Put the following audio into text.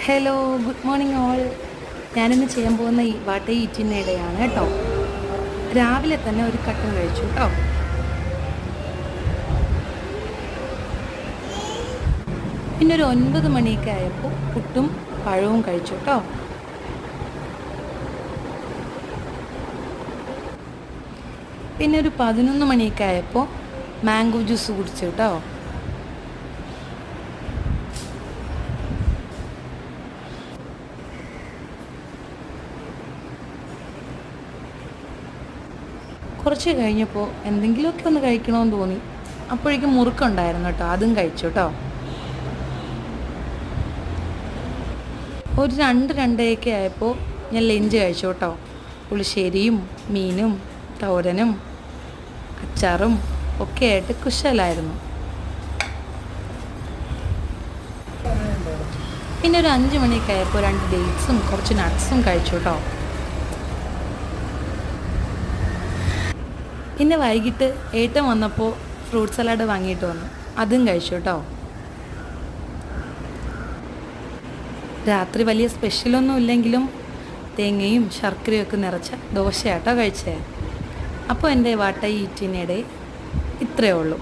Hello, good morning all. ഞാനിന്ന് ചെയ്യാൻ പോകുന്ന ഈ വാട്ട ഈറ്റിനിടെയാണ് കേട്ടോ. രാവിലെ തന്നെ ഒരു കട്ടൻ കഴിച്ചു കേട്ടോ. പിന്നെ ഒരു 9 മണിയൊക്കെ ആയപ്പോൾ പുട്ടും പഴവും കഴിച്ചു കേട്ടോ. പിന്നെ ഒരു 11 മണിയൊക്കെ ആയപ്പോൾ മാംഗോ ജ്യൂസ് കുടിച്ചു കേട്ടോ. കുറച്ച് കഴിഞ്ഞപ്പോൾ എന്തെങ്കിലുമൊക്കെ ഒന്ന് കഴിക്കണമെന്ന് തോന്നി. അപ്പോഴേക്കും മുറുക്കുണ്ടായിരുന്നു കേട്ടോ, അതും കഴിച്ചു കേട്ടോ. ഒരു 2-2:30 ആയപ്പോൾ ഞാൻ ലഞ്ച് കഴിച്ചു കേട്ടോ. പുളിശ്ശേരിയും മീനും തോരനും അച്ചാറും ഒക്കെ ആയിട്ട് കുശലായിരുന്നു. പിന്നെ ഒരു 5 മണിയൊക്കെ ആയപ്പോൾ 2 ഡേറ്റ്സും കുറച്ച് നട്ട്സും കഴിച്ചു കേട്ടോ. പിന്നെ വൈകിട്ട് ഏട്ടൻ വന്നപ്പോൾ ഫ്രൂട്ട് സലാഡ് വാങ്ങിയിട്ട് വന്നു, അതും കഴിച്ചു കേട്ടോ. രാത്രി വലിയ സ്പെഷ്യലൊന്നും ഇല്ലെങ്കിലും തേങ്ങയും ശർക്കരയും ഒക്കെ നിറച്ച ദോശയാട്ടോ കഴിച്ചേ. അപ്പോൾ എൻ്റെ വാട്ട ഈറ്റിനിടെ ഇത്രയേ ഉള്ളൂ.